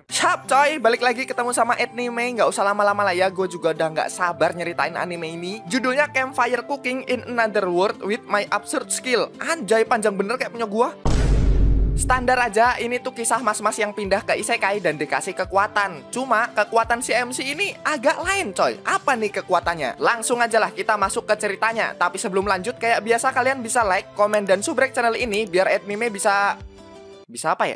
Sup coy, balik lagi ketemu sama Anime. Nggak usah lama-lama lah ya, gue juga udah nggak sabar nyeritain anime ini. Judulnya Campfire Cooking in Another World with My Absurd Skill. Anjay, panjang bener kayak punya gua. Standar aja, ini tuh kisah mas-mas yang pindah ke isekai dan dikasih kekuatan. Cuma kekuatan si MC ini agak lain coy. Apa nih kekuatannya? Langsung aja lah kita masuk ke ceritanya. Tapi sebelum lanjut, kayak biasa kalian bisa like, komen, dan subrek channel ini biar Anime bisa apa ya?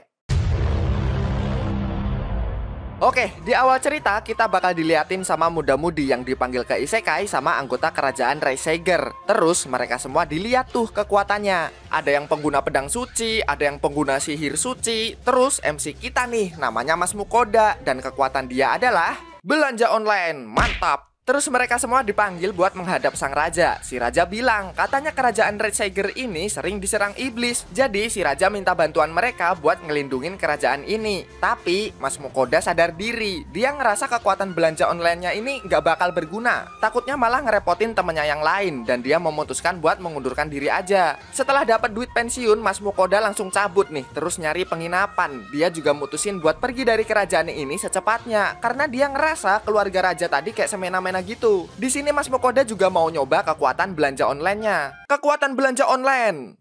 Oke, di awal cerita kita bakal diliatin sama muda-mudi yang dipanggil ke isekai sama anggota kerajaan Reiseiger. Terus mereka semua dilihat tuh kekuatannya. Ada yang pengguna pedang suci, ada yang pengguna sihir suci. Terus MC kita nih namanya Mas Mukoda dan kekuatan dia adalah belanja online. Mantap! Terus mereka semua dipanggil buat menghadap sang raja. Si raja bilang, katanya kerajaan Reiseiger ini sering diserang iblis. Jadi si raja minta bantuan mereka buat ngelindungin kerajaan ini. Tapi Mas Mukoda sadar diri. Dia ngerasa kekuatan belanja online-nya ini nggak bakal berguna. Takutnya malah ngerepotin temennya yang lain. Dan dia memutuskan buat mengundurkan diri aja. Setelah dapat duit pensiun, Mas Mukoda langsung cabut nih. Terus nyari penginapan. Dia juga mutusin buat pergi dari kerajaan ini secepatnya. Karena dia ngerasa keluarga raja tadi kayak semena-mena gitu. Di sini Mas Mukoda juga mau nyoba kekuatan belanja online-nya. Kekuatan belanja online.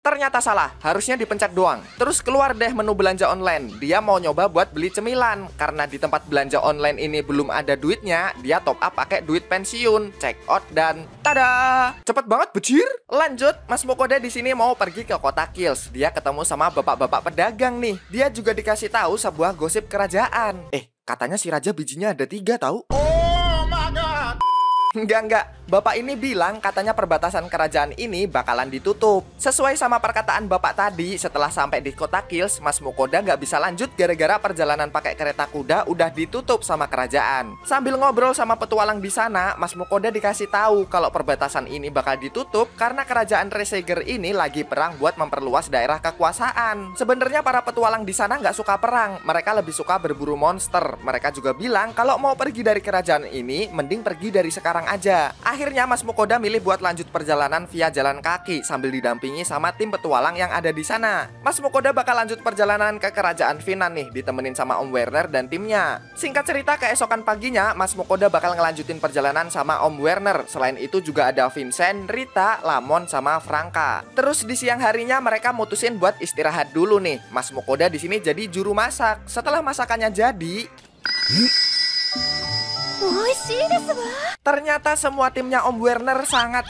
Ternyata salah, harusnya dipencet doang. Terus keluar deh menu belanja online. Dia mau nyoba buat beli cemilan. Karena di tempat belanja online ini belum ada duitnya, dia top up pakai duit pensiun, check out, dan tada! Cepet banget bejir. Lanjut, Mas Mukoda di sini mau pergi ke kota Kills. Dia ketemu sama bapak-bapak pedagang nih. Dia juga dikasih tahu sebuah gosip kerajaan. Katanya si raja bijinya ada 3 tahu. Oh my god. Enggak. Bapak ini bilang katanya perbatasan kerajaan ini bakalan ditutup. Sesuai sama perkataan bapak tadi, setelah sampai di kota Kills, Mas Mukoda nggak bisa lanjut gara-gara perjalanan pakai kereta kuda udah ditutup sama kerajaan. Sambil ngobrol sama petualang di sana, Mas Mukoda dikasih tahu kalau perbatasan ini bakal ditutup karena kerajaan Reiseiger ini lagi perang buat memperluas daerah kekuasaan. Sebenarnya para petualang di sana nggak suka perang, mereka lebih suka berburu monster. Mereka juga bilang kalau mau pergi dari kerajaan ini, mending pergi dari sekarang aja. Akhirnya Mas Mukoda milih buat lanjut perjalanan via jalan kaki sambil didampingi sama tim petualang yang ada di sana. Mas Mukoda bakal lanjut perjalanan ke kerajaan Finan nih, ditemenin sama Om Werner dan timnya. Singkat cerita, keesokan paginya Mas Mukoda bakal ngelanjutin perjalanan sama Om Werner. Selain itu juga ada Vincent, Rita, Lamon, sama Franka. Terus di siang harinya mereka mutusin buat istirahat dulu nih. Mas Mukoda di sini jadi juru masak. Setelah masakannya jadi, ternyata semua timnya Om Werner sangat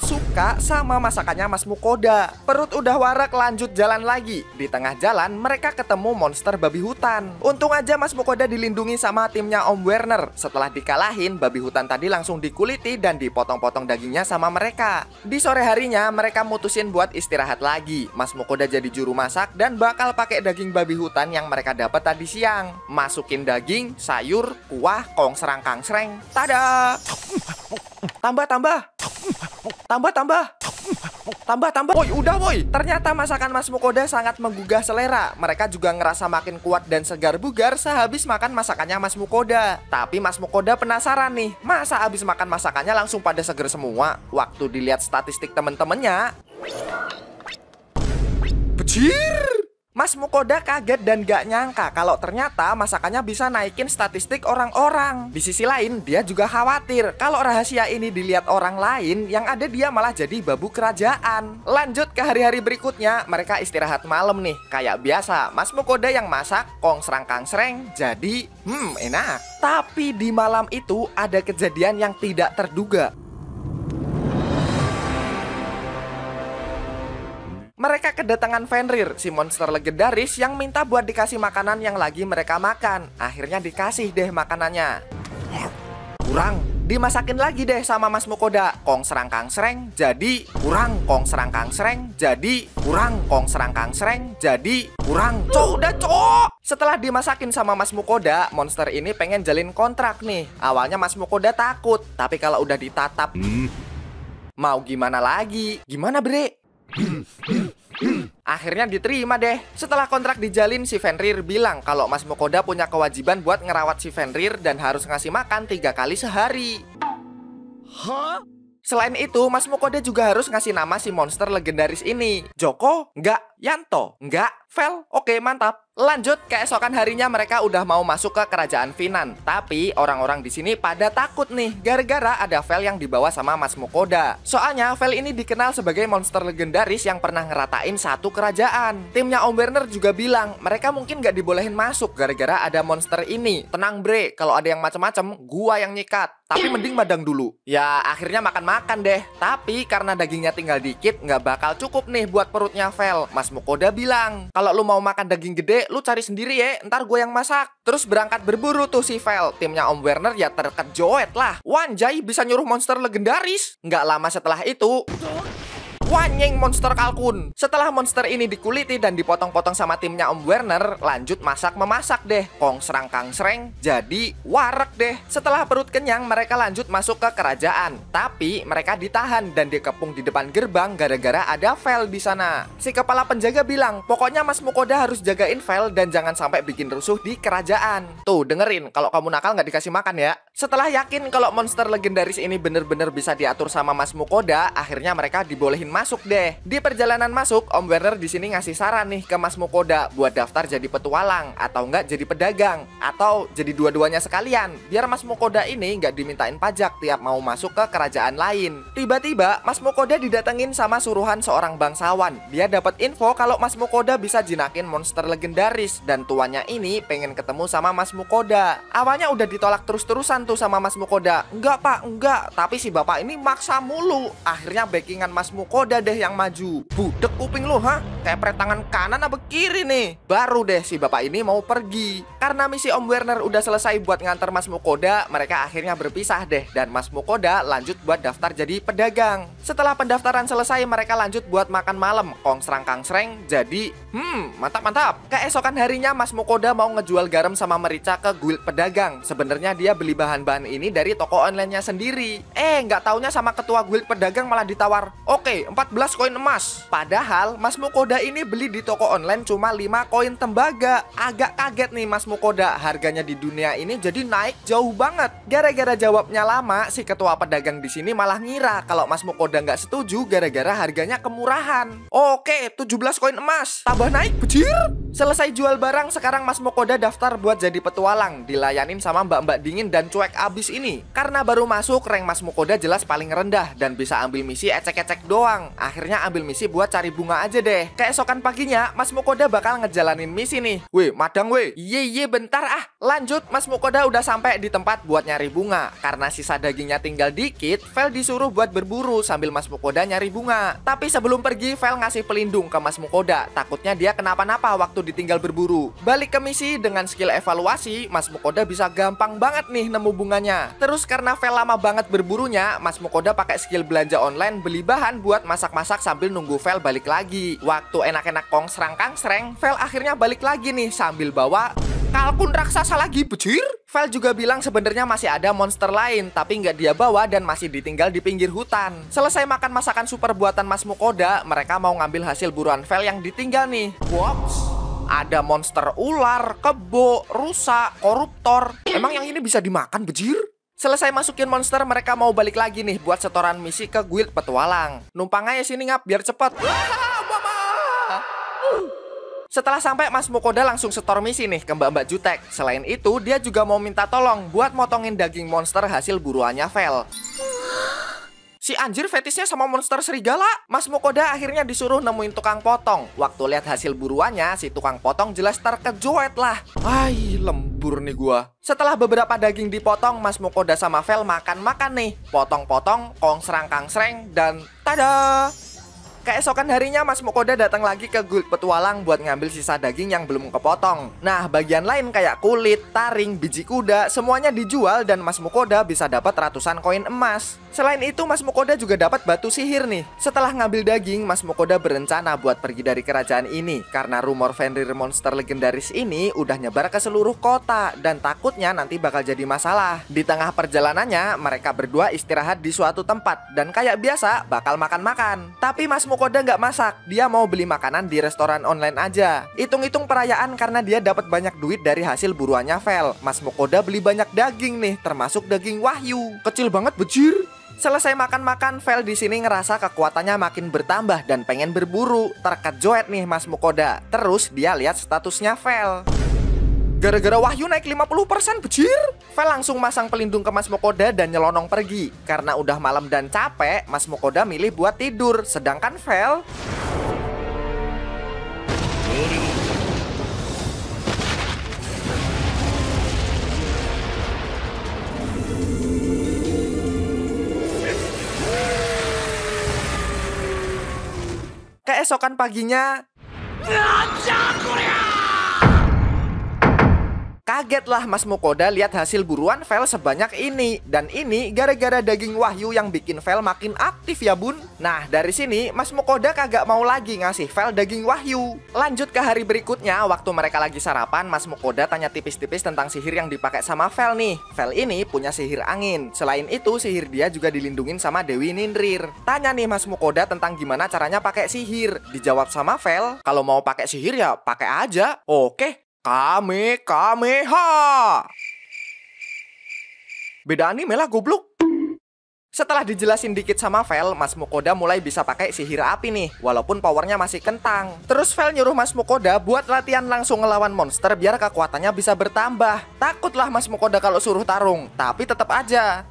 suka sama masakannya Mas Mukoda. Perut udah warak, lanjut jalan lagi. Di tengah jalan mereka ketemu monster babi hutan. Untung aja Mas Mukoda dilindungi sama timnya Om Werner. Setelah dikalahin, babi hutan tadi langsung dikuliti dan dipotong-potong dagingnya sama mereka. Di sore harinya mereka mutusin buat istirahat lagi. Mas Mukoda jadi juru masak dan bakal pakai daging babi hutan yang mereka dapat tadi siang. Masukin daging, sayur, kuah, kong serang kang sereng. Tada! Tambah. Woi, udah woi. Ternyata masakan Mas Mukoda sangat menggugah selera. Mereka juga ngerasa makin kuat dan segar bugar sehabis makan masakannya Mas Mukoda. Tapi Mas Mukoda penasaran nih, masa habis makan masakannya langsung pada seger semua? Waktu dilihat statistik temen-temennya, bejir! Mas Mukoda kaget dan gak nyangka kalau ternyata masakannya bisa naikin statistik orang-orang. Di sisi lain, dia juga khawatir kalau rahasia ini dilihat orang lain, yang ada dia malah jadi babu kerajaan. Lanjut ke hari-hari berikutnya, mereka istirahat malam nih. Kayak biasa, Mas Mukoda yang masak, kong serang kang sereng, jadi enak. Tapi di malam itu ada kejadian yang tidak terduga. Mereka kedatangan Fenrir, si monster legendaris yang minta buat dikasih makanan yang lagi mereka makan. Akhirnya dikasih deh makanannya. Kurang. Dimasakin lagi deh sama Mas Mukoda. Kong serang kang sereng, jadi kurang. Kong serang kang sereng, jadi kurang. Kong serang kang sereng, jadi kurang. Udah cok. Setelah dimasakin sama Mas Mukoda, monster ini pengen jalin kontrak nih. Awalnya Mas Mukoda takut, tapi kalau udah ditatap, mau gimana lagi? Gimana bre? Akhirnya diterima deh. Setelah kontrak dijalin, si Fenrir bilang kalau Mas Mukoda punya kewajiban buat ngerawat si Fenrir dan harus ngasih makan 3 kali sehari. Hah? Selain itu, Mas Mukoda juga harus ngasih nama si monster legendaris ini. Joko? Enggak. Yanto? Enggak. Vel? Oke, mantap. Lanjut, keesokan harinya mereka udah mau masuk ke kerajaan Finan. Tapi orang-orang di sini pada takut nih, gara-gara ada Vel yang dibawa sama Mas Mukoda. Soalnya Vel ini dikenal sebagai monster legendaris yang pernah ngeratain satu kerajaan. Timnya Om Werner juga bilang mereka mungkin nggak dibolehin masuk gara-gara ada monster ini. Tenang bre, kalau ada yang macem-macem, gua yang nyikat. Tapi mending madang dulu. Ya akhirnya makan-makan deh. Tapi karena dagingnya tinggal dikit, nggak bakal cukup nih buat perutnya Vel. Mas Mukoda bilang, kalau lu mau makan daging gede, lu cari sendiri ya, ntar gue yang masak. Terus berangkat berburu tuh si Vel. Timnya Om Werner ya terkejut lah. Wanjai bisa nyuruh monster legendaris. Nggak lama setelah itu, wanyeng monster kalkun. Setelah monster ini dikuliti dan dipotong-potong sama timnya Om Werner, lanjut masak-memasak deh. Kong serang kang sereng, jadi warek deh. Setelah perut kenyang, mereka lanjut masuk ke kerajaan. Tapi mereka ditahan dan dikepung di depan gerbang gara-gara ada Vel di sana. Si kepala penjaga bilang, pokoknya Mas Mukoda harus jagain Vel dan jangan sampai bikin rusuh di kerajaan. Tuh dengerin, kalau kamu nakal nggak dikasih makan ya. Setelah yakin kalau monster legendaris ini bener-bener bisa diatur sama Mas Mukoda, akhirnya mereka dibolehin masuk deh. Di perjalanan masuk, Om Werner di sini ngasih saran nih ke Mas Mukoda buat daftar jadi petualang atau enggak jadi pedagang atau jadi dua-duanya sekalian biar Mas Mukoda ini nggak dimintain pajak tiap mau masuk ke kerajaan lain. Tiba-tiba Mas Mukoda didatengin sama suruhan seorang bangsawan. Dia dapat info kalau Mas Mukoda bisa jinakin monster legendaris dan tuannya ini pengen ketemu sama Mas Mukoda. Awalnya udah ditolak terus-terusan tuh sama Mas Mukoda. Enggak pak, enggak. Tapi si bapak ini maksa mulu. Akhirnya backingan Mas Mukoda deh yang maju. Budek kuping lu, ha? Kepret tangan kanan apa kiri nih? Baru deh si bapak ini mau pergi. Karena misi Om Werner udah selesai buat nganter Mas Mukoda, mereka akhirnya berpisah deh. Dan Mas Mukoda lanjut buat daftar jadi pedagang. Setelah pendaftaran selesai, mereka lanjut buat makan malam. Kong serang kang sereng, jadi mantap-mantap. Keesokan harinya Mas Mukoda mau ngejual garam sama merica ke guild pedagang. Sebenarnya dia beli bahan-bahan ini dari toko online-nya sendiri. Nggak taunya sama ketua guild pedagang malah ditawar, oke, 14 koin emas. Padahal Mas Mukoda ini beli di toko online cuma 5 koin tembaga. Agak kaget nih Mas Mukoda, harganya di dunia ini jadi naik jauh banget. Gara-gara jawabnya lama, si ketua pedagang di sini malah ngira kalau Mas Mukoda nggak setuju gara-gara harganya kemurahan. Oke, 17 koin emas. Tambah naik, bejir. Selesai jual barang, sekarang Mas Mukoda daftar buat jadi petualang. Dilayanin sama mbak-mbak dingin dan cuek abis ini. Karena baru masuk, rank Mas Mukoda jelas paling rendah dan bisa ambil misi ecek-ecek doang. Akhirnya ambil misi buat cari bunga aja deh. Keesokan paginya, Mas Mukoda bakal ngejalanin misi nih. Weh, madang weh. Iye bentar ah. Lanjut, Mas Mukoda udah sampai di tempat buat nyari bunga. Karena sisa dagingnya tinggal dikit, Vel disuruh buat berburu sambil Mas Mukoda nyari bunga. Tapi sebelum pergi, Vel ngasih pelindung ke Mas Mukoda. Takutnya dia kenapa-napa waktu ditinggal berburu. Balik ke misi dengan skill evaluasi, Mas Mukoda bisa gampang banget nih nemu bunganya. Terus karena Vel lama banget berburunya, Mas Mukoda pakai skill belanja online beli bahan buat masak-masak sambil nunggu Vel balik lagi. Waktu enak-enak kong serang kang sereng, Vel akhirnya balik lagi nih sambil bawa kalkun raksasa lagi, bejir. Vel juga bilang sebenarnya masih ada monster lain, tapi nggak dia bawa dan masih ditinggal di pinggir hutan. Selesai makan masakan super buatan Mas Mukoda, mereka mau ngambil hasil buruan Vel yang ditinggal nih. Wops, ada monster ular, kebo, rusa, koruptor. Emang yang ini bisa dimakan, bejir? Selesai masukin monster, mereka mau balik lagi nih buat setoran misi ke guild petualang. Numpang aja sini ngap biar cepet. Setelah sampai, Mas Mukoda langsung setor misi nih ke mbak-mbak jutek. Selain itu, dia juga mau minta tolong buat motongin daging monster hasil buruannya Vel. Si anjir fetisnya sama monster serigala. Mas Mukoda akhirnya disuruh nemuin tukang potong. Waktu lihat hasil buruannya, si tukang potong jelas terkejut lah. Ay, lembur nih gua. Setelah beberapa daging dipotong, Mas Mukoda sama Vel makan-makan nih. Potong-potong, kong serang kang sereng, dan tada! Keesokan harinya Mas Mukoda datang lagi ke guild petualang buat ngambil sisa daging yang belum kepotong. Nah, bagian lain kayak kulit, taring, biji kuda, semuanya dijual dan Mas Mukoda bisa dapat ratusan koin emas. Selain itu, Mas Mukoda juga dapat batu sihir nih. Setelah ngambil daging, Mas Mukoda berencana buat pergi dari kerajaan ini karena rumor Fenrir monster legendaris ini udah nyebar ke seluruh kota dan takutnya nanti bakal jadi masalah. Di tengah perjalanannya, mereka berdua istirahat di suatu tempat dan kayak biasa bakal makan-makan. Tapi Mas Mukoda nggak masak, dia mau beli makanan di restoran online aja. Hitung-hitung perayaan karena dia dapat banyak duit dari hasil buruannya Vel. Mas Mukoda beli banyak daging nih, termasuk daging wahyu. Kecil banget bejir. Selesai makan-makan, Vel di sini ngerasa kekuatannya makin bertambah dan pengen berburu. Terkejut nih Mas Mukoda. Terus dia lihat statusnya Vel. Gara-gara wahyu naik 50% bejir. Vel langsung masang pelindung ke Mas Mukoda dan nyelonong pergi. Karena udah malam dan capek, Mas Mukoda milih buat tidur. Sedangkan Vel keesokan paginya kagetlah Mas Mukoda lihat hasil buruan Vel sebanyak ini. Dan ini gara-gara daging wahyu yang bikin Vel makin aktif ya bun. Nah dari sini Mas Mukoda kagak mau lagi ngasih Vel daging wahyu. Lanjut ke hari berikutnya, waktu mereka lagi sarapan, Mas Mukoda tanya tipis-tipis tentang sihir yang dipakai sama Vel nih. Vel ini punya sihir angin. Selain itu sihir dia juga dilindungin sama Dewi Ninrir. Tanya nih Mas Mukoda tentang gimana caranya pakai sihir. Dijawab sama Vel, kalau mau pakai sihir ya pakai aja. Oke. Kamehameha. Beda anime lah goblok. Setelah dijelasin dikit sama Vel, Mas Mukoda mulai bisa pakai sihir api nih, walaupun powernya masih kentang. Terus Vel nyuruh Mas Mukoda buat latihan langsung ngelawan monster biar kekuatannya bisa bertambah. Takutlah Mas Mukoda kalau suruh tarung, tapi tetap aja.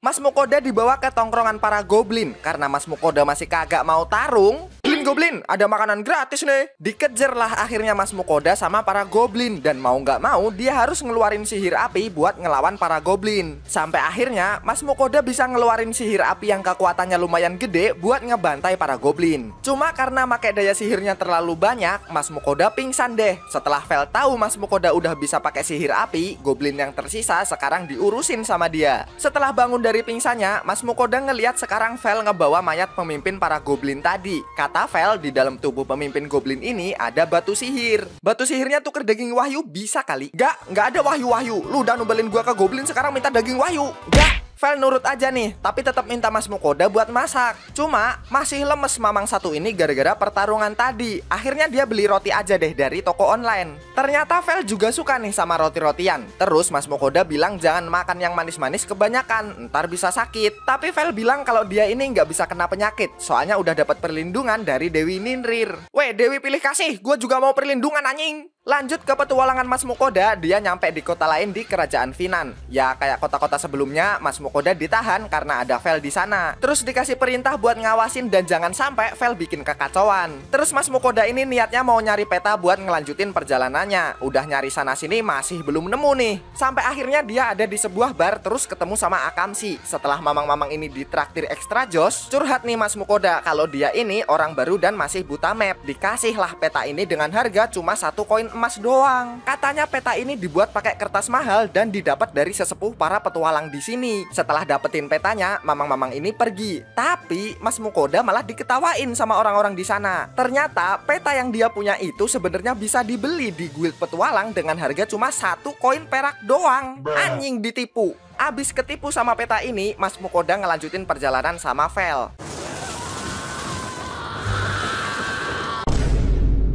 Mas Mukoda dibawa ke tongkrongan para goblin. Karena Mas Mukoda masih kagak mau tarung, Goblin, ada makanan gratis nih. Dikejarlah akhirnya Mas Mukoda sama para goblin. Dan mau nggak mau dia harus ngeluarin sihir api buat ngelawan para goblin. Sampai akhirnya Mas Mukoda bisa ngeluarin sihir api yang kekuatannya lumayan gede buat ngebantai para goblin. Cuma karena pakai daya sihirnya terlalu banyak, Mas Mukoda pingsan deh. Setelah Vel tahu Mas Mukoda udah bisa pakai sihir api, goblin yang tersisa sekarang diurusin sama dia. Setelah bangun dari pingsannya, Mas Mukoda ngelihat sekarang Vel ngebawa mayat pemimpin para goblin tadi. Kata Vel, di dalam tubuh pemimpin goblin ini ada batu sihir. Batu sihirnya tuker daging wahyu bisa kali? Nggak ada wahyu-wahyu. Lu udah nubelin gua ke goblin, sekarang minta daging wahyu. Nggak. Vel nurut aja nih, tapi tetap minta Mas Mukoda buat masak. Cuma masih lemes mamang satu ini gara-gara pertarungan tadi. Akhirnya dia beli roti aja deh dari toko online. Ternyata Vel juga suka nih sama roti-rotian. Terus Mas Mukoda bilang jangan makan yang manis-manis kebanyakan, ntar bisa sakit. Tapi Vel bilang kalau dia ini nggak bisa kena penyakit, soalnya udah dapat perlindungan dari Dewi Ninrir. Weh, Dewi pilih kasih, gue juga mau perlindungan anjing. Lanjut ke petualangan Mas Mukoda, dia nyampe di kota lain di kerajaan Finan. Ya kayak kota-kota sebelumnya, Mas Mukoda ditahan karena ada Vel di sana. Terus dikasih perintah buat ngawasin dan jangan sampai Vel bikin kekacauan. Terus Mas Mukoda ini niatnya mau nyari peta buat ngelanjutin perjalanannya. Udah nyari sana sini masih belum nemu nih. Sampai akhirnya dia ada di sebuah bar terus ketemu sama Akamsi. Setelah mamang-mamang ini ditraktir ekstra jos, curhat nih Mas Mukoda kalau dia ini orang baru dan masih buta map. Dikasihlah peta ini dengan harga cuma 1 koin emas doang. Katanya peta ini dibuat pakai kertas mahal dan didapat dari sesepuh para petualang di sini. Setelah dapetin petanya, mamang-mamang ini pergi. Tapi Mas Mukoda malah diketawain sama orang-orang di sana. Ternyata peta yang dia punya itu sebenarnya bisa dibeli di guild petualang dengan harga cuma 1 koin perak doang. Anjing ditipu. Abis ketipu sama peta ini, Mas Mukoda ngelanjutin perjalanan sama Vel.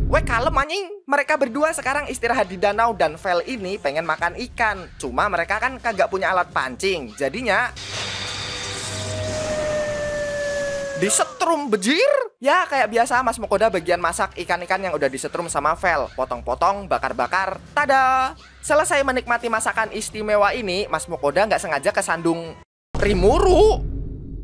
Weh kalem anjing. Mereka berdua sekarang istirahat di danau dan Vel ini pengen makan ikan. Cuma mereka kan kagak punya alat pancing. Jadinya disetrum bejir. Ya kayak biasa Mas Mukoda bagian masak ikan-ikan yang udah disetrum sama Vel. Potong-potong, bakar-bakar. Tada! Selesai menikmati masakan istimewa ini, Mas Mukoda nggak sengaja kesandung Rimuru.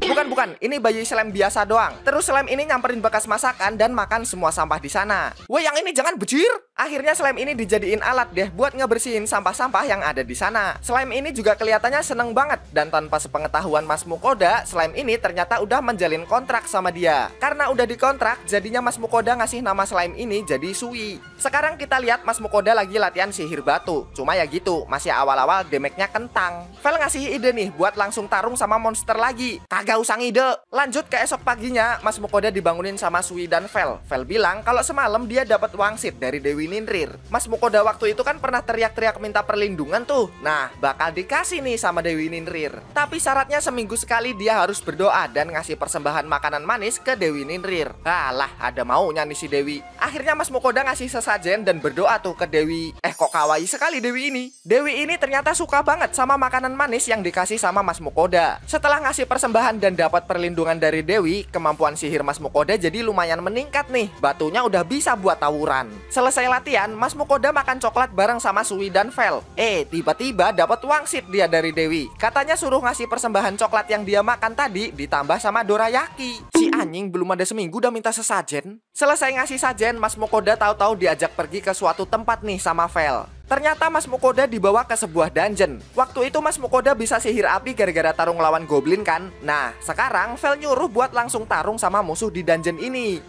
Bukan, ini bayi slime biasa doang. Terus slime ini nyamperin bekas masakan dan makan semua sampah di sana. Weh, yang ini jangan bejir. Akhirnya slime ini dijadiin alat deh buat ngebersihin sampah-sampah yang ada di sana. Slime ini juga kelihatannya seneng banget. Dan tanpa sepengetahuan Mas Mukoda, slime ini ternyata udah menjalin kontrak sama dia. Karena udah dikontrak, jadinya Mas Mukoda ngasih nama slime ini jadi Sui. Sekarang kita lihat Mas Mukoda lagi latihan sihir batu. Cuma ya gitu, masih awal-awal damage-nya kentang. Vel ngasih ide nih buat langsung tarung sama monster lagi. Kagak nggak usah ngide. Lanjut ke esok paginya, Mas Mukoda dibangunin sama Sui dan Vel. Vel bilang kalau semalam dia dapat wangsit dari Dewi Ninrir. Mas Mukoda waktu itu kan pernah teriak-teriak minta perlindungan tuh. Nah, bakal dikasih nih sama Dewi Ninrir. Tapi syaratnya seminggu sekali dia harus berdoa dan ngasih persembahan makanan manis ke Dewi Ninrir. Alah, ada maunya nih si Dewi. Akhirnya Mas Mukoda ngasih sesajen dan berdoa tuh ke Dewi. Kok kawaii sekali Dewi ini. Dewi ini ternyata suka banget sama makanan manis yang dikasih sama Mas Mukoda. Setelah ngasih persembahan dan dapat perlindungan dari Dewi, kemampuan sihir Mas Mukoda jadi lumayan meningkat nih. Batunya udah bisa buat tawuran. Selesai latihan, Mas Mukoda makan coklat bareng sama Sui dan Vel. Tiba-tiba dapat wangsit dia dari Dewi. Katanya suruh ngasih persembahan coklat yang dia makan tadi ditambah sama dorayaki. Si anjing belum ada seminggu udah minta sesajen. Selesai ngasih sajen, Mas Mukoda tahu-tahu diajak pergi ke suatu tempat nih sama Vel. Ternyata Mas Mukoda dibawa ke sebuah dungeon. Waktu itu Mas Mukoda bisa sihir api gara-gara tarung lawan goblin kan. Nah, sekarang Vel nyuruh buat langsung tarung sama musuh di dungeon ini.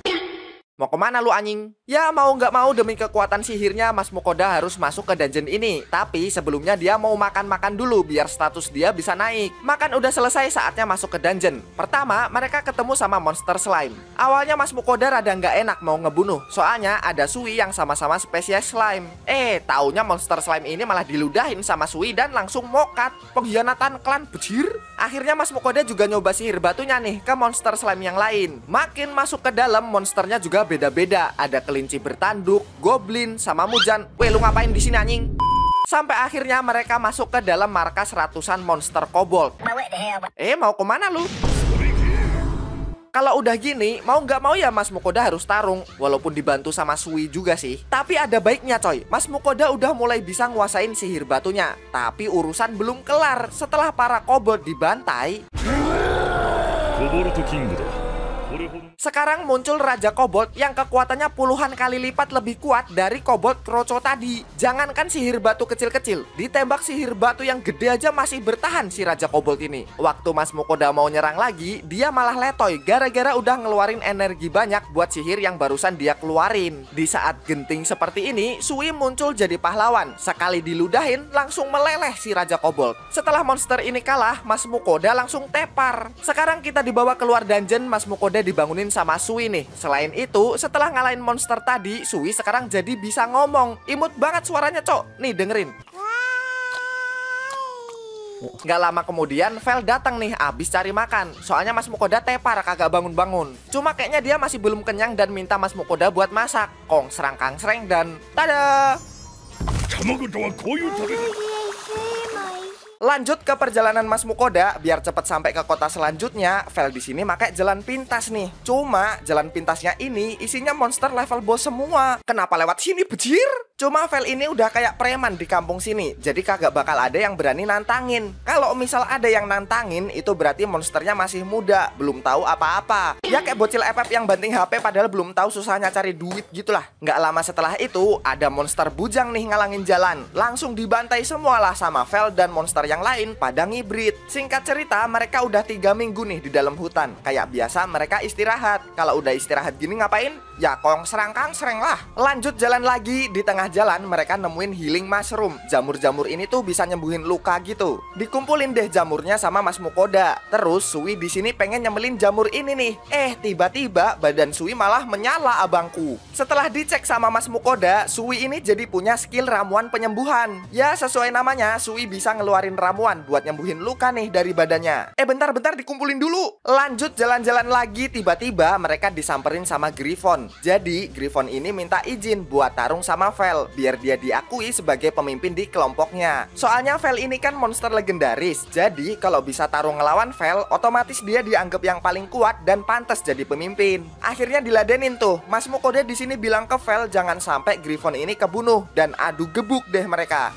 Mau kemana lu anjing? Ya mau nggak mau demi kekuatan sihirnya Mas Mukoda harus masuk ke dungeon ini. Tapi sebelumnya dia mau makan-makan dulu biar status dia bisa naik. Makan udah selesai, saatnya masuk ke dungeon. Pertama mereka ketemu sama monster slime. Awalnya Mas Mukoda rada nggak enak mau ngebunuh. Soalnya ada Sui yang sama-sama spesies slime. Taunya monster slime ini malah diludahin sama Sui dan langsung mokat. Pengkhianatan klan bejir. Akhirnya Mas Mukoda juga nyoba sihir batunya nih ke monster slime yang lain. Makin masuk ke dalam monsternya juga beda-beda, ada kelinci bertanduk, goblin, sama mujan. Weh, lu ngapain di sini anjing? Sampai akhirnya mereka masuk ke dalam markas ratusan monster kobold. Mau kemana lu? Kalau udah gini, mau nggak mau ya Mas Mukoda harus tarung. Walaupun dibantu sama Sui juga sih. Tapi ada baiknya coy, Mas Mukoda udah mulai bisa nguasain sihir batunya. Tapi urusan belum kelar. Setelah para kobold dibantai, sekarang muncul Raja Kobold yang kekuatannya puluhan kali lipat lebih kuat dari Kobold Kroco tadi. Jangankan sihir batu kecil-kecil, ditembak sihir batu yang gede aja masih bertahan si Raja Kobold ini. Waktu Mas Mukoda mau nyerang lagi, dia malah letoy gara-gara udah ngeluarin energi banyak buat sihir yang barusan dia keluarin. Di saat genting seperti ini, Sui muncul jadi pahlawan. Sekali diludahin, langsung meleleh si Raja Kobold. Setelah monster ini kalah, Mas Mukoda langsung tepar. Sekarang kita dibawa keluar dungeon, Mas Mukoda dibangunin sama Sui nih. Selain itu, setelah ngalahin monster tadi, Sui sekarang jadi bisa ngomong. Imut banget suaranya, cok. Nih, dengerin. Gak lama kemudian, Vel datang nih abis cari makan. Soalnya Mas Mukoda tepar kagak bangun-bangun. Cuma kayaknya dia masih belum kenyang dan minta Mas Mukoda buat masak. Kong serang kang sereng dan tada! Lanjut ke perjalanan Mas Mukoda biar cepat sampai ke kota selanjutnya. Vel di sini pakai jalan pintas nih. Cuma jalan pintasnya ini isinya monster level boss semua. Kenapa lewat sini bejir? Cuma Vel ini udah kayak preman di kampung sini. Jadi kagak bakal ada yang berani nantangin. Kalau misal ada yang nantangin, itu berarti monsternya masih muda, belum tahu apa-apa. Ya kayak bocil FF yang banting HP padahal belum tahu susahnya cari duit gitulah. Nggak lama setelah itu ada monster bujang nih ngalangin jalan. Langsung dibantai semualah sama Vel dan monster yang lain pada ngibrit. Singkat cerita, mereka udah 3 minggu nih di dalam hutan. Kayak biasa mereka istirahat. Kalau udah istirahat gini ngapain? Ya kong serang kang sereng lah. Lanjut jalan lagi, di tengah jalan mereka nemuin healing mushroom. Jamur-jamur ini tuh bisa nyembuhin luka gitu. Dikumpulin deh jamurnya sama Mas Mukoda. Terus Sui di sini pengen nyemilin jamur ini nih. Tiba-tiba badan Sui malah menyala abangku. Setelah dicek sama Mas Mukoda, Sui ini jadi punya skill ramuan penyembuhan. Ya sesuai namanya, Sui bisa ngeluarin ramuan buat nyembuhin luka nih dari badannya. Bentar-bentar dikumpulin dulu. Lanjut jalan-jalan lagi, tiba-tiba mereka disamperin sama Griffon. Jadi Griffon ini minta izin buat tarung sama Vel biar dia diakui sebagai pemimpin di kelompoknya. Soalnya Vel ini kan monster legendaris. Jadi kalau bisa tarung ngelawan Vel, otomatis dia dianggap yang paling kuat dan pantas jadi pemimpin. Akhirnya diladenin tuh. Mas Mukoda di sini bilang ke Vel jangan sampai Griffon ini kebunuh dan adu gebuk deh mereka.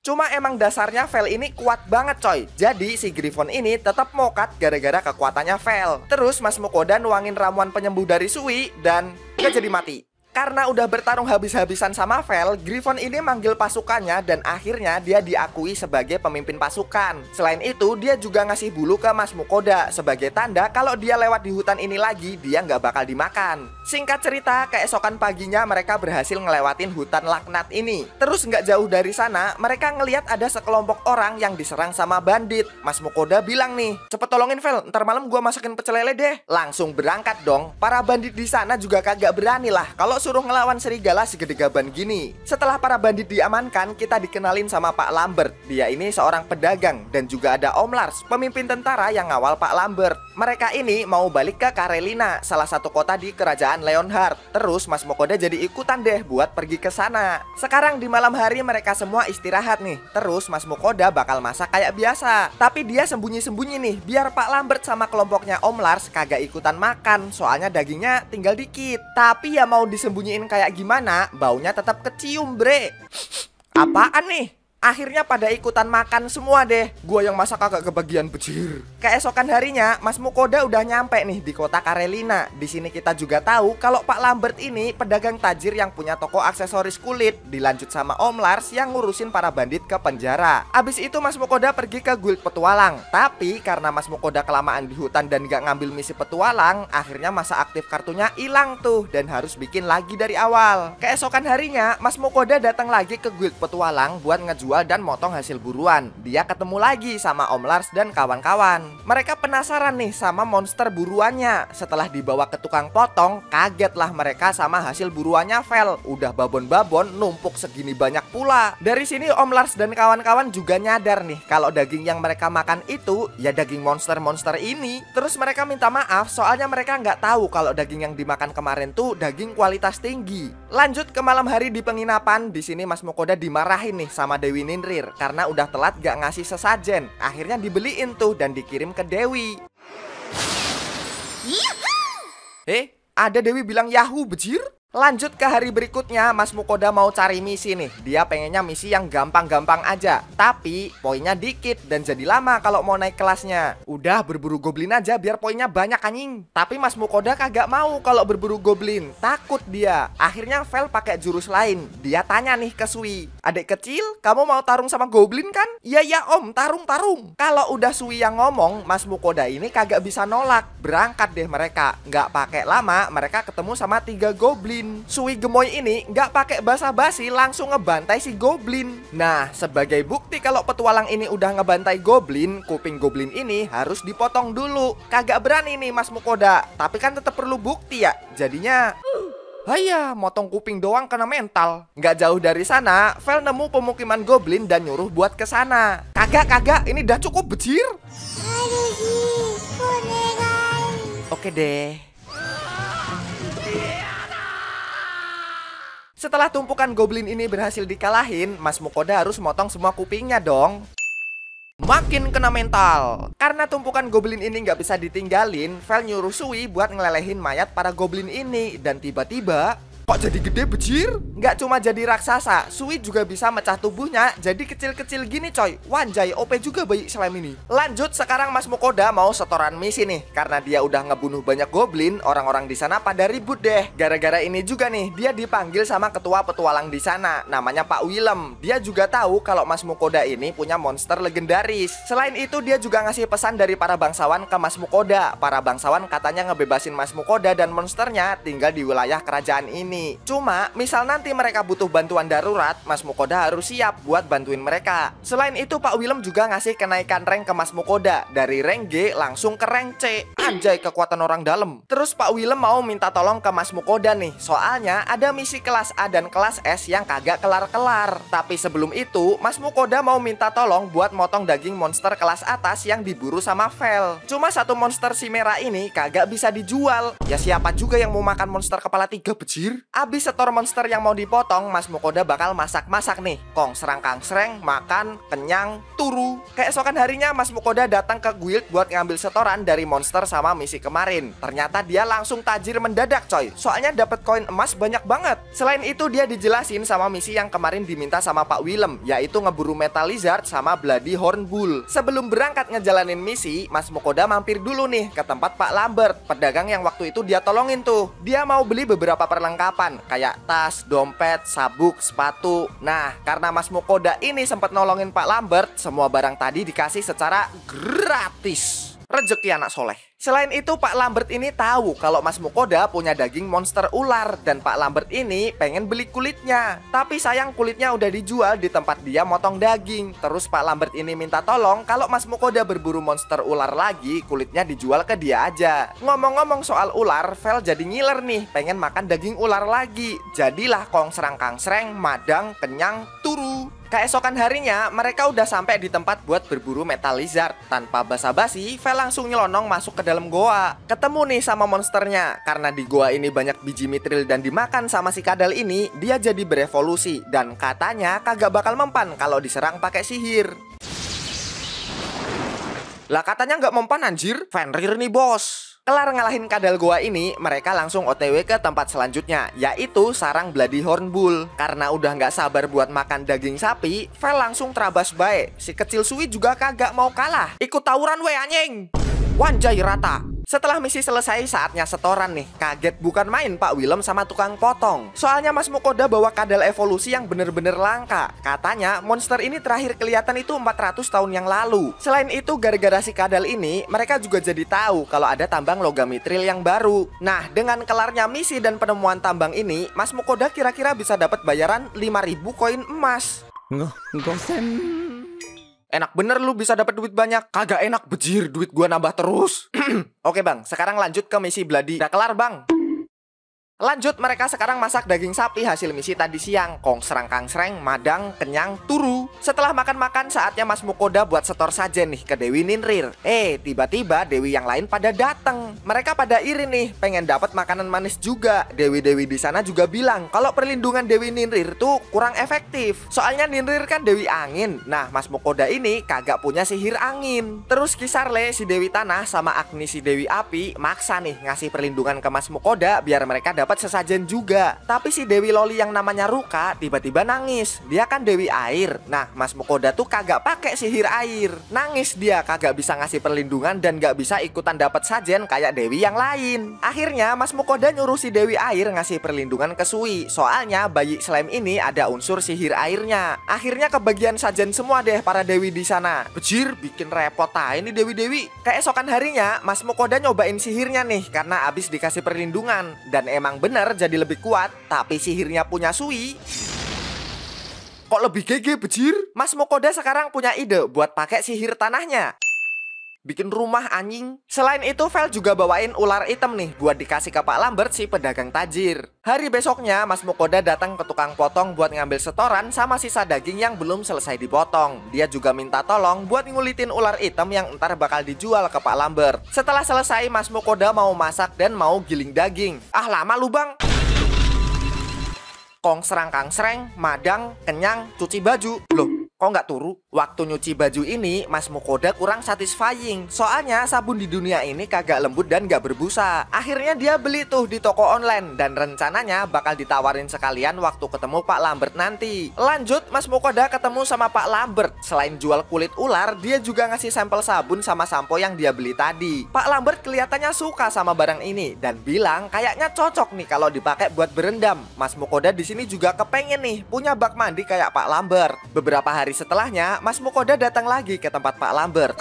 Cuma emang dasarnya Vel ini kuat banget coy. Jadi si Griffon ini tetap mokat gara-gara kekuatannya Vel. Terus Mas Mukoda nuangin ramuan penyembuh dari Sui dan gak jadi mati. Karena udah bertarung habis-habisan sama Vel, Griffon ini manggil pasukannya dan akhirnya dia diakui sebagai pemimpin pasukan. Selain itu, dia juga ngasih bulu ke Mas Mukoda sebagai tanda kalau dia lewat di hutan ini lagi, dia nggak bakal dimakan. Singkat cerita, keesokan paginya mereka berhasil ngelewatin hutan laknat ini. Terus nggak jauh dari sana, mereka ngelihat ada sekelompok orang yang diserang sama bandit. Mas Mukoda bilang nih, cepet tolongin Vel, ntar malam gua masakin pecel lele deh. Langsung berangkat dong. Para bandit di sana juga kagak berani lah kalau suruh ngelawan serigala segede gaban gini. Setelah para bandit diamankan, kita dikenalin sama Pak Lambert. Dia ini seorang pedagang dan juga ada Om Lars, pemimpin tentara yang ngawal Pak Lambert. Mereka ini mau balik ke Karelina, salah satu kota di kerajaan Leonhard. Terus Mas Mukoda jadi ikutan deh buat pergi ke sana. Sekarang di malam hari mereka semua istirahat nih. Terus Mas Mukoda bakal masak kayak biasa. Tapi dia sembunyi-sembunyi nih biar Pak Lambert sama kelompoknya Om Lars kagak ikutan makan, soalnya dagingnya tinggal dikit. Tapi ya mau disembunyiin kayak gimana, baunya tetap kecium bre. Apaan nih? Akhirnya pada ikutan makan semua deh. Gua yang masak agak kebagian bejir. Keesokan harinya, Mas Mukoda udah nyampe nih di kota Karelina. Di sini kita juga tahu kalau Pak Lambert ini pedagang tajir yang punya toko aksesoris kulit. Dilanjut sama Om Lars yang ngurusin para bandit ke penjara. Abis itu Mas Mukoda pergi ke guild petualang. Tapi karena Mas Mukoda kelamaan di hutan dan gak ngambil misi petualang, akhirnya masa aktif kartunya hilang tuh dan harus bikin lagi dari awal. Keesokan harinya, Mas Mukoda datang lagi ke guild petualang buat ngejual dan motong hasil buruan. Dia ketemu lagi sama Om Lars dan kawan-kawan. Mereka penasaran nih sama monster buruannya. Setelah dibawa ke tukang potong, kagetlah mereka sama hasil buruannya Vel. Udah babon-babon numpuk segini banyak pula. Dari sini Om Lars dan kawan-kawan juga nyadar nih kalau daging yang mereka makan itu ya daging monster-monster ini. Terus mereka minta maaf soalnya mereka nggak tahu kalau daging yang dimakan kemarin tuh daging kualitas tinggi. Lanjut ke malam hari di penginapan. Di sini Mas Mukoda dimarahin nih sama Dewi Ninrir karena udah telat gak ngasih sesajen. Akhirnya dibeliin tuh dan dikirim ke Dewi. Ada Dewi bilang Yahoo bejir. Lanjut ke hari berikutnya, Mas Mukoda mau cari misi nih. Dia pengennya misi yang gampang-gampang aja, tapi poinnya dikit dan jadi lama kalau mau naik kelasnya. Udah berburu goblin aja biar poinnya banyak anjing. Tapi Mas Mukoda kagak mau kalau berburu goblin, takut dia. Akhirnya Vel pakai jurus lain. Dia tanya nih ke Sui, "Adik kecil, kamu mau tarung sama goblin kan?" "Iya ya Om, tarung." Kalau udah Sui yang ngomong, Mas Mukoda ini kagak bisa nolak. Berangkat deh mereka. Nggak pakai lama, mereka ketemu sama 3 goblin. Sui gemoy ini nggak pakai basa-basi langsung ngebantai si goblin. Nah, sebagai bukti kalau petualang ini udah ngebantai goblin, kuping goblin ini harus dipotong dulu. Kagak berani nih Mas Mukoda, tapi kan tetap perlu bukti ya. Jadinya haya, motong kuping doang kena mental. Nggak jauh dari sana, Vel nemu pemukiman goblin dan nyuruh buat ke sana. Kagak, ini udah cukup bejir. Oke deh. Setelah tumpukan goblin ini berhasil dikalahin, Mas Mukoda harus motong semua kupingnya dong. Makin kena mental. Karena tumpukan goblin ini nggak bisa ditinggalin, Vel nyuruh Sui buat ngelelehin mayat para goblin ini. Dan tiba-tiba kok jadi gede bejir? Nggak cuma jadi raksasa, Sui juga bisa mecah tubuhnya jadi kecil-kecil gini coy. Wanjay, OP juga bayi slime ini. Lanjut, sekarang Mas Mukoda mau setoran misi nih. Karena dia udah ngebunuh banyak goblin, orang-orang di sana pada ribut deh. Gara-gara ini juga nih, dia dipanggil sama ketua petualang di sana, namanya Pak Willem. Dia juga tahu kalau Mas Mukoda ini punya monster legendaris. Selain itu, dia juga ngasih pesan dari para bangsawan ke Mas Mukoda. Para bangsawan katanya ngebebasin Mas Mukoda dan monsternya tinggal di wilayah kerajaan ini. Cuma misal nanti mereka butuh bantuan darurat, Mas Mukoda harus siap buat bantuin mereka. Selain itu Pak Willem juga ngasih kenaikan rank ke Mas Mukoda. Dari rank G langsung ke rank C. Anjay, kekuatan orang dalam. Terus Pak Willem mau minta tolong ke Mas Mukoda nih. Soalnya ada misi kelas A dan kelas S yang kagak kelar-kelar. Tapi sebelum itu Mas Mukoda mau minta tolong buat motong daging monster kelas atas yang diburu sama Vel. Cuma satu monster si merah ini kagak bisa dijual. Ya siapa juga yang mau makan monster kepala 3 bejir? Abis setor monster yang mau dipotong, Mas Mukoda bakal masak-masak nih. Kong serang kang sereng, makan, kenyang, turu. Keesokan harinya Mas Mukoda datang ke guild buat ngambil setoran dari monster sama misi kemarin. Ternyata dia langsung tajir mendadak coy. Soalnya dapat koin emas banyak banget. Selain itu dia dijelasin sama misi yang kemarin diminta sama Pak Willem, yaitu ngeburu Metal Lizard sama Bloody Horn Bull. Sebelum berangkat ngejalanin misi, Mas Mukoda mampir dulu nih ke tempat Pak Lambert, pedagang yang waktu itu dia tolongin tuh. Dia mau beli beberapa perlengkapan perlengkapan kayak tas, dompet, sabuk, sepatu. Nah, karena Mas Mukoda ini sempat nolongin Pak Lambert, semua barang tadi dikasih secara gratis. Rezeki anak soleh. Selain itu, Pak Lambert ini tahu kalau Mas Mukoda punya daging monster ular dan Pak Lambert ini pengen beli kulitnya. Tapi sayang kulitnya udah dijual di tempat dia motong daging. Terus Pak Lambert ini minta tolong kalau Mas Mukoda berburu monster ular lagi, kulitnya dijual ke dia aja. Ngomong-ngomong soal ular, Vel jadi ngiler nih, pengen makan daging ular lagi. Jadilah kong serang kang sreng, madang, kenyang, turu. Keesokan harinya, mereka udah sampai di tempat buat berburu metal lizard. Tanpa basa-basi, Vel langsung nyelonong masuk ke dalam goa. Ketemu nih sama monsternya. Karena di goa ini banyak biji mitril dan dimakan sama si kadal ini, dia jadi berevolusi. Dan katanya kagak bakal mempan kalau diserang pakai sihir. Lah katanya nggak mempan anjir, Fenrir nih bos. Kelar ngalahin kadal goa ini, mereka langsung OTW ke tempat selanjutnya, yaitu sarang Bloody Horn Bull. Karena udah nggak sabar buat makan daging sapi, Vel langsung terabas bae. Si kecil Sui juga kagak mau kalah. Ikut tawuran we anjing. Wanjai rata. Setelah misi selesai, saatnya setoran nih. Kaget bukan main Pak Willem sama tukang potong. Soalnya Mas Mukoda bawa kadal evolusi yang bener-bener langka. Katanya monster ini terakhir kelihatan itu 400 tahun yang lalu. Selain itu, gara-gara si kadal ini, mereka juga jadi tahu kalau ada tambang logam mitril yang baru. Nah, dengan kelarnya misi dan penemuan tambang ini, Mas Mukoda kira-kira bisa dapat bayaran 5.000 koin emas. Gosen. Enak bener lu bisa dapat duit banyak. Kagak enak bejir, duit gua nambah terus. Oke bang, sekarang lanjut ke misi Bloody. Udah kelar bang. Lanjut, mereka sekarang masak daging sapi hasil misi tadi siang. Kong serang kang sreng, madang, kenyang, turu. Setelah makan-makan, saatnya Mas Mukoda buat setor sajen nih ke Dewi Ninrir. Tiba-tiba Dewi yang lain pada dateng. Mereka pada iri nih, pengen dapat makanan manis juga. Dewi-dewi di sana juga bilang kalau perlindungan Dewi Ninrir tuh kurang efektif. Soalnya Ninrir kan Dewi angin. Nah, Mas Mukoda ini kagak punya sihir angin. Terus Kisarle, si Dewi tanah, sama Agni si Dewi api maksa nih ngasih perlindungan ke Mas Mukoda biar mereka dapat sesajen juga. Tapi si Dewi Loli yang namanya Ruka tiba-tiba nangis. Dia kan Dewi air. Nah, Mas Mukoda tuh kagak pakai sihir air. Nangis dia, kagak bisa ngasih perlindungan dan gak bisa ikutan dapat sajen kayak Dewi yang lain. Akhirnya Mas Mukoda nyuruh si Dewi air ngasih perlindungan ke Sui. Soalnya bayi slime ini ada unsur sihir airnya. Akhirnya kebagian sajen semua deh para Dewi di sana. Bejir, bikin repot aja ini Dewi-dewi. Keesokan harinya Mas Mukoda nyobain sihirnya nih karena abis dikasih perlindungan. Dan emang bener jadi lebih kuat, tapi sihirnya punya Sui kok lebih GG bejir. Mas Mukoda sekarang punya ide buat pakai sihir tanahnya. Bikin rumah anjing. Selain itu, Vel juga bawain ular hitam nih buat dikasih ke Pak Lambert si pedagang tajir. Hari besoknya, Mas Mukoda datang ke tukang potong buat ngambil setoran sama sisa daging yang belum selesai dipotong. Dia juga minta tolong buat ngulitin ular hitam yang ntar bakal dijual ke Pak Lambert. Setelah selesai, Mas Mukoda mau masak dan mau giling daging. Ah, lama lu bang. Kong serang kang sreng, madang, kenyang, cuci baju. Loh, kok nggak turu? Waktu nyuci baju ini, Mas Mukoda kurang satisfying. Soalnya sabun di dunia ini kagak lembut dan gak berbusa. Akhirnya dia beli tuh di toko online. Dan rencananya bakal ditawarin sekalian waktu ketemu Pak Lambert nanti. Lanjut, Mas Mukoda ketemu sama Pak Lambert. Selain jual kulit ular, dia juga ngasih sampel sabun sama sampo yang dia beli tadi. Pak Lambert kelihatannya suka sama barang ini dan bilang kayaknya cocok nih kalau dipakai buat berendam. Mas Mukoda di sini juga kepengen nih punya bak mandi kayak Pak Lambert. Beberapa hari setelahnya, Mas Mukoda datang lagi ke tempat Pak Lambert.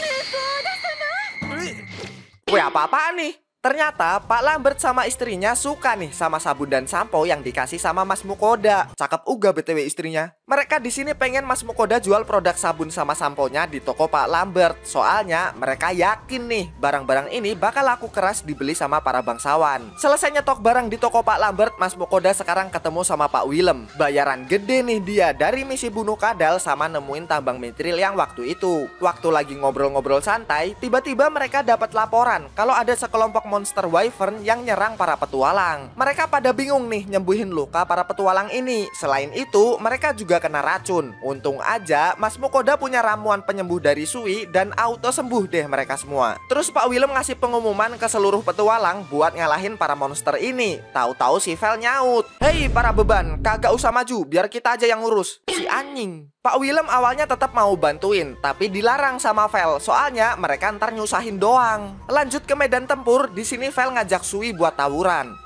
Wih, apa-apaan nih? Ternyata Pak Lambert sama istrinya suka nih sama sabun dan sampo yang dikasih sama Mas Mukoda. Cakep uga BTW istrinya. Mereka di sini pengen Mas Mukoda jual produk sabun sama samponya di toko Pak Lambert. Soalnya mereka yakin nih barang-barang ini bakal laku keras dibeli sama para bangsawan. Selesai nyetok barang di toko Pak Lambert, Mas Mukoda sekarang ketemu sama Pak Willem. Bayaran gede nih dia dari misi bunuh kadal sama nemuin tambang mitril yang waktu itu. Waktu lagi ngobrol-ngobrol santai, tiba-tiba mereka dapat laporan kalau ada sekelompok monster wyvern yang nyerang para petualang. Mereka pada bingung nih nyembuhin luka para petualang ini. Selain itu, mereka juga kena racun. Untung aja Mas Mukoda punya ramuan penyembuh dari Sui dan auto sembuh deh mereka semua. Terus Pak Willem ngasih pengumuman ke seluruh petualang buat ngalahin para monster ini. Tahu-tahu si Vel nyaut, "Hei para beban, kagak usah maju, biar kita aja yang ngurus." Si anjing. Pak Willem awalnya tetap mau bantuin, tapi dilarang sama Vel. Soalnya mereka ntar nyusahin doang. Lanjut ke medan tempur. Di sini Vel ngajak Sui buat tawuran.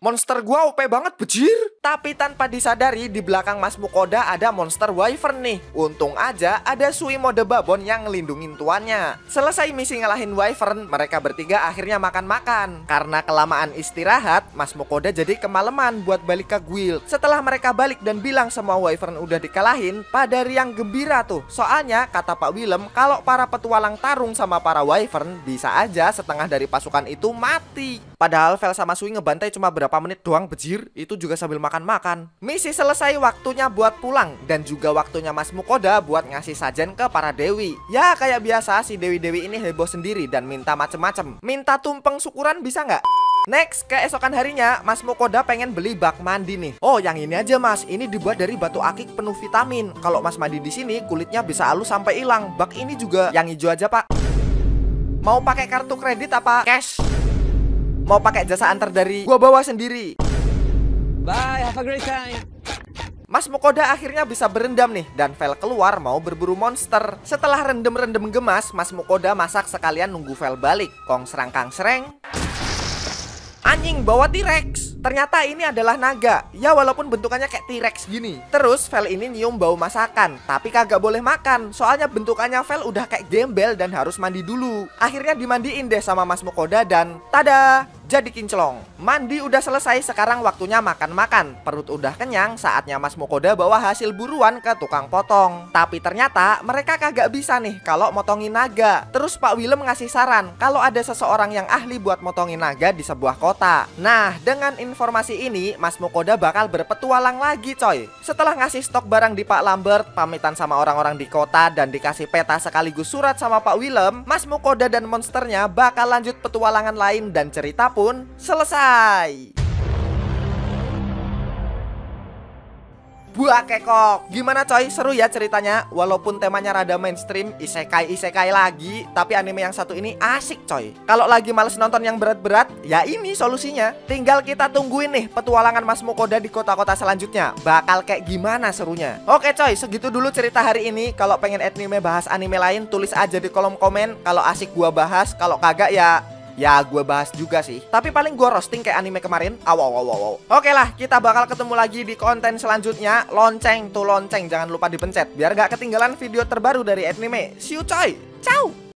monster gua OP banget bejir. Tapi tanpa disadari di belakang Mas Mukoda ada monster Wyvern nih. Untung aja ada Sui mode babon yang ngelindungin tuannya. Selesai misi ngalahin Wyvern, mereka bertiga akhirnya makan-makan. Karena kelamaan istirahat, Mas Mukoda jadi kemalaman buat balik ke guild. Setelah mereka balik dan bilang semua Wyvern udah dikalahin, pada riang gembira tuh. Soalnya kata Pak Willem, kalau para petualang tarung sama para Wyvern, bisa aja setengah dari pasukan itu mati. Padahal Vel sama Sui ngebantai cuma berapa menit doang bejir, itu juga sambil makan-makan. Misi selesai, waktunya buat pulang. Dan juga waktunya Mas Mukoda buat ngasih sajen ke para dewi. Ya kayak biasa si dewi-dewi ini heboh sendiri dan minta macem-macem. Minta tumpeng syukuran bisa nggak? Next, keesokan harinya, Mas Mukoda pengen beli bak mandi nih. Oh, yang ini aja Mas, ini dibuat dari batu akik penuh vitamin. Kalau Mas mandi di sini, kulitnya bisa halus sampai hilang. Bak ini juga yang hijau aja Pak. Mau pakai kartu kredit apa cash? Mau pakai jasa antar dari gua bawa sendiri. Bye, have a great time. Mas Mukoda akhirnya bisa berendam nih. Dan Vel keluar mau berburu monster. Setelah rendem-rendem gemas, Mas Mukoda masak sekalian nunggu Vel balik. Kong serang kang sereng. Anjing bawa T-Rex. Ternyata ini adalah naga. Ya walaupun bentukannya kayak T-Rex gini. Terus Vel ini nyium bau masakan, tapi kagak boleh makan. Soalnya bentukannya Vel udah kayak gembel dan harus mandi dulu. Akhirnya dimandiin deh sama Mas Mukoda dan tada, jadi kinclong. Mandi udah selesai, sekarang waktunya makan-makan. Perut udah kenyang, saatnya Mas Mukoda bawa hasil buruan ke tukang potong. Tapi ternyata mereka kagak bisa nih kalau motongin naga. Terus Pak Willem ngasih saran kalau ada seseorang yang ahli buat motongin naga di sebuah kota. Nah, dengan informasi ini Mas Mukoda bakal berpetualang lagi coy. Setelah ngasih stok barang di Pak Lambert, pamitan sama orang-orang di kota dan dikasih peta sekaligus surat sama Pak Willem, Mas Mukoda dan monsternya bakal lanjut petualangan lain dan cerita pun selesai. Buah kekok. Gimana coy, seru ya ceritanya? Walaupun temanya rada mainstream, isekai lagi, tapi anime yang satu ini asik coy. Kalau lagi males nonton yang berat-berat, ya ini solusinya. Tinggal kita tungguin nih petualangan Mas Mukoda di kota-kota selanjutnya. Bakal kayak gimana serunya. Oke coy, segitu dulu cerita hari ini. Kalau pengen anime bahas anime lain, tulis aja di kolom komen. Kalau asik gua bahas, kalau kagak ya gue bahas juga sih. Tapi paling gue roasting kayak anime kemarin. Oke lah, kita bakal ketemu lagi di konten selanjutnya. Lonceng tuh lonceng, jangan lupa dipencet biar gak ketinggalan video terbaru dari anime. See you coy. Ciao.